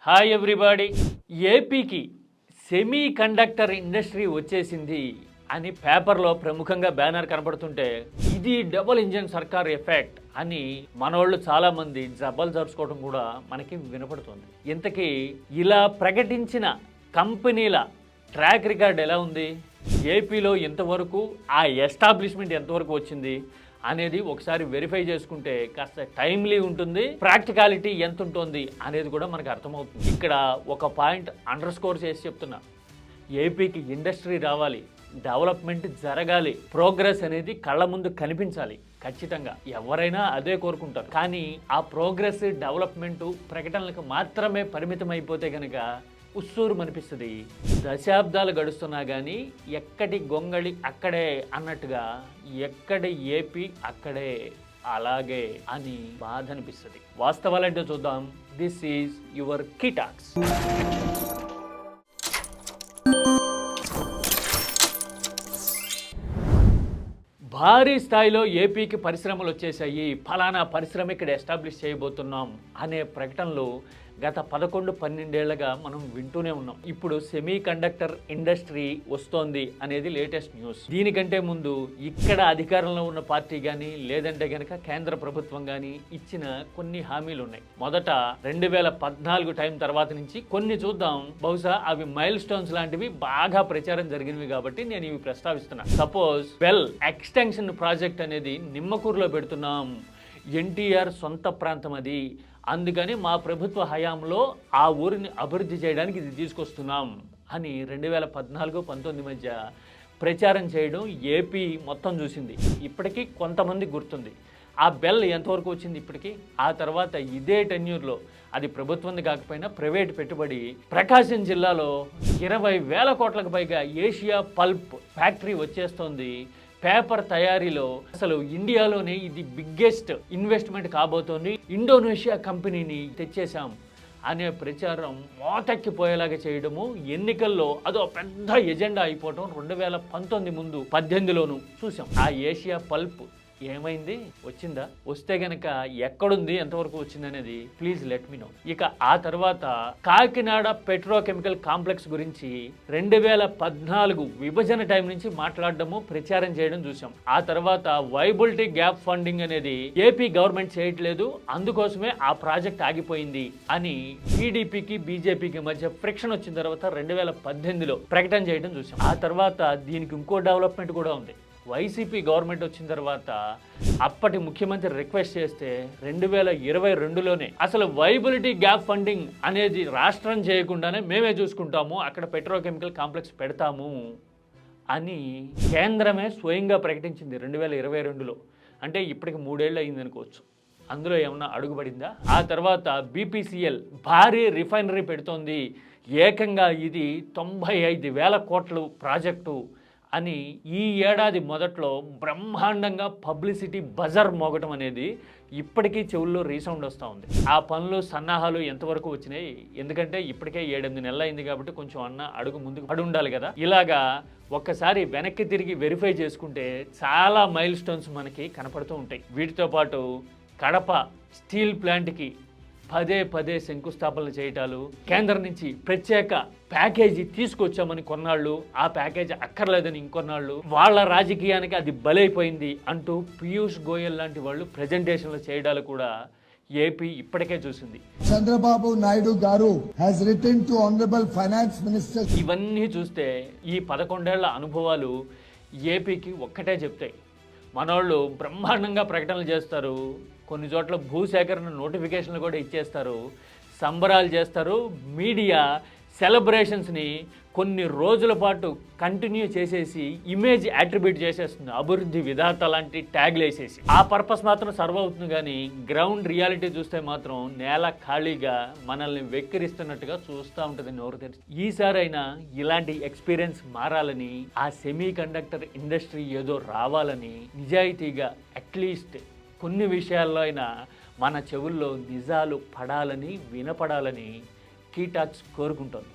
Hi everybody. ఏపీకి semi conductor industry వచ్చేసింది అని పేపర్లో ప్రముఖంగా బ్యానర్ కనబడుతుంటే ఇది డబుల్ ఇంజన్ సర్కార్ ఎఫెక్ట్ అని మనోళ్ళు చాలామంది జబ్బలు జరుచుకోవడం కూడా మనకి వినపడుతుంది. ఇంతకీ ఇలా ప్రకటించిన కంపెనీల ట్రాక్ రికార్డ్ ఎలా ఉంది, ఏపీలో ఇంతవరకు ఆ ఎస్టాబ్లిష్మెంట్ ఎంతవరకు వచ్చింది అనేది ఒకసారి వెరిఫై చేసుకుంటే కాస్త టైమ్లీ ఉంటుంది, ప్రాక్టికాలిటీ ఎంత ఉంటుంది అనేది కూడా మనకు అర్థమవుతుంది. ఇక్కడ ఒక పాయింట్ అండర్ స్కోర్ చేసి చెప్తున్నా, ఏపీకి ఇండస్ట్రీ రావాలి, డెవలప్మెంట్ జరగాలి, ప్రోగ్రెస్ అనేది కళ్ళ ముందు కనిపించాలి. ఖచ్చితంగా ఎవరైనా అదే కోరుకుంటారు. కానీ ఆ ప్రోగ్రెస్ డెవలప్మెంట్ ప్రకటనలకు మాత్రమే పరిమితం అయిపోతే కనుక ఉస్సూరు అనిపిస్తుంది. దశాబ్దాలు గడుస్తున్నా కానీ ఎక్కడి గొంగళి అక్కడే అన్నట్టుగా ఎక్కడి ఏపీ అక్కడే అలాగే అని బాధ అనిపిస్తుంది. వాస్తవాలంటే చూద్దాం. This is your key talks. భారీ స్థాయిలో ఏపీకి పరిశ్రమలు వచ్చేసాయి, ఫలానా పరిశ్రమ ఇక్కడ ఎస్టాబ్లిష్ చేయబోతున్నాం అనే ప్రకటనలు గత 11-12 ఏళ్లుగా మనం వింటూనే ఉన్నాం. ఇప్పుడు సెమీ కండక్టర్ ఇండస్ట్రీ వస్తోంది అనేది లేటెస్ట్ న్యూస్. దీనికంటే ముందు ఇక్కడ అధికారంలో ఉన్న పార్టీ కానీ లేదంటే కనుక కేంద్ర ప్రభుత్వం కానీ ఇచ్చిన కొన్ని హామీలు ఉన్నాయి. మొదట 2014 టైం తర్వాత నుంచి కొన్ని చూద్దాం. బహుశా అవి మైల్ స్టోన్స్ లాంటివి బాగా ప్రచారం జరిగినవి కాబట్టి నేను ఇవి ప్రస్తావిస్తున్నా. సపోజ్ వెల్ ఎక్స్టెన్షన్ ప్రాజెక్ట్ అనేది నిమ్మకూరులో పెడుతున్నాం, ఎన్టీఆర్ సొంత ప్రాంతం అది, అందుకని మా ప్రభుత్వ హయాంలో ఆ ఊరిని అభివృద్ధి చేయడానికి ఇది తీసుకొస్తున్నాం అని 2014-19 మధ్య ప్రచారం చేయడం ఏపీ మొత్తం చూసింది. ఇప్పటికీ కొంతమంది గుర్తుంది. ఆ బెల్ ఎంతవరకు వచ్చింది ఇప్పటికీ. ఆ తర్వాత ఇదే టెన్యూర్లో అది ప్రభుత్వంది కాకపోయినా ప్రైవేట్ పెట్టుబడి ప్రకాశం జిల్లాలో 20,000 కోట్లకు పైగా ఏషియా పల్ప్ ఫ్యాక్టరీ వచ్చేస్తోంది. పేపర్ తయారీలో అసలు ఇండియాలోనే ఇది బిగ్గెస్ట్ ఇన్వెస్ట్మెంట్ కాబోతోంది, ఇండోనేషియా కంపెనీని తెచ్చేశాం అనే ప్రచారం మోతెక్కిపోయేలాగా చేయడము, ఎన్నికల్లో అదో పెద్ద ఎజెండా అయిపోవడం 2019 ముందు 18లోనూ చూసాం. ఆ ఏషియా పల్ప్ ఏమైంది, వచ్చిందా, వస్తే గనక ఎక్కడుంది, ఎంతవరకు వచ్చింది అనేది ప్లీజ్ లెట్ మీ నో. ఇక ఆ తర్వాత కాకినాడ పెట్రోకెమికల్ కాంప్లెక్స్ గురించి 2014 విభజన టైం నుంచి మాట్లాడడము ప్రచారం చేయడం చూసాం. ఆ తర్వాత వైబిలిటీ గ్యాప్ ఫండింగ్ అనేది ఏపీ గవర్నమెంట్ చేయట్లేదు, అందుకోసమే ఆ ప్రాజెక్ట్ ఆగిపోయింది అని టీడీపీకి బీజేపీకి మధ్య ఫ్రిక్షన్ వచ్చిన తర్వాత 2018లో ప్రకటన చేయడం చూసాం. ఆ తర్వాత దీనికి ఇంకో డెవలప్మెంట్ కూడా ఉంది. వైసీపీ గవర్నమెంట్ వచ్చిన తర్వాత అప్పటి ముఖ్యమంత్రి రిక్వెస్ట్ చేస్తే 2022లోనే అసలు వైబిలిటీ గ్యాప్ ఫండింగ్ అనేది రాష్ట్రం చేయకుండానే మేమే చూసుకుంటాము, అక్కడ పెట్రోకెమికల్ కాంప్లెక్స్ పెడతాము అని కేంద్రమే స్వయంగా ప్రకటించింది 2022లో. అంటే ఇప్పటికి 3 ఏళ్ళు అయింది అనుకోవచ్చు. అందులో ఏమన్నా అడుగుపడిందా? ఆ తర్వాత బీపీసీఎల్ భారీ రిఫైనరీ పెడుతోంది, ఏకంగా ఇది 95,000 కోట్ల ప్రాజెక్టు అని ఈ ఏడాది మొదట్లో బ్రహ్మాండంగా పబ్లిసిటీ బజర్ మోగటం అనేది ఇప్పటికీ చెవుల్లో రీసౌండ్ వస్తూ ఉంది. ఆ పనులు సన్నాహాలు ఎంతవరకు వచ్చినాయి? ఎందుకంటే ఇప్పటికే 7-8 నెలలు అయింది కాబట్టి కొంచెం అడుగు ముందుకు పడి ఉండాలి కదా. ఇలాగా ఒక్కసారి వెనక్కి తిరిగి వెరిఫై చేసుకుంటే చాలా మైల్ స్టోన్స్ మనకి కనపడుతూ ఉంటాయి. వీటితో పాటు కడప స్టీల్ ప్లాంట్కి పదే శంకుస్థాపనలు చేయటాలు, కేంద్రం నుంచి ప్రత్యేక ప్యాకేజీ తీసుకొచ్చామని కొన్నాళ్ళు, ఆ ప్యాకేజీ అక్కర్లేదని ఇంకొన్నాళ్ళు, వాళ్ళ రాజకీయానికి అది బలైపోయింది అంటూ పీయూష్ గోయల్ లాంటి వాళ్ళు ప్రెజెంటేషన్లు చేయడాలు కూడా ఏపీ ఇప్పటికే చూసింది. చంద్రబాబు నాయుడు గారు has written to honorable finance minister. ఇవన్నీ చూస్తే ఈ 11 ఏళ్ల అనుభవాలు ఏపీకి ఒక్కటే చెప్తాయి. మనోళ్ళు బ్రహ్మాండంగా ప్రకటనలు చేస్తారు, కొన్ని చోట్ల భూసేకరణ నోటిఫికేషన్లు కూడా ఇచ్చేస్తారు, సంబరాలు చేస్తారు, మీడియా సెలబ్రేషన్స్ని కొన్ని రోజుల పాటు కంటిన్యూ చేసేసి ఇమేజ్ అట్రిబ్యూట్ చేసేస్తుంది, అభివృద్ధి విధాత లాంటి ట్యాగ్లు వేసేసి. ఆ పర్పస్ మాత్రం సర్వ్ అవుతుంది, కానీ గ్రౌండ్ రియాలిటీ చూస్తే మాత్రం నేల ఖాళీగా మనల్ని వెక్కిరిస్తున్నట్టుగా చూస్తూ ఉంటుంది నోరు తెరిచి. ఈసారైనా ఇలాంటి ఎక్స్పీరియన్స్ మారాలని, ఆ సెమీ కండక్టర్ ఇండస్ట్రీ ఏదో రావాలని, నిజాయితీగా అట్లీస్ట్ కొన్ని విషయాల్లో అయినా మన చెవుల్లో నిజాలు పడాలని, వినపడాలని కీ టాక్స్ కోరుకుంటోంది.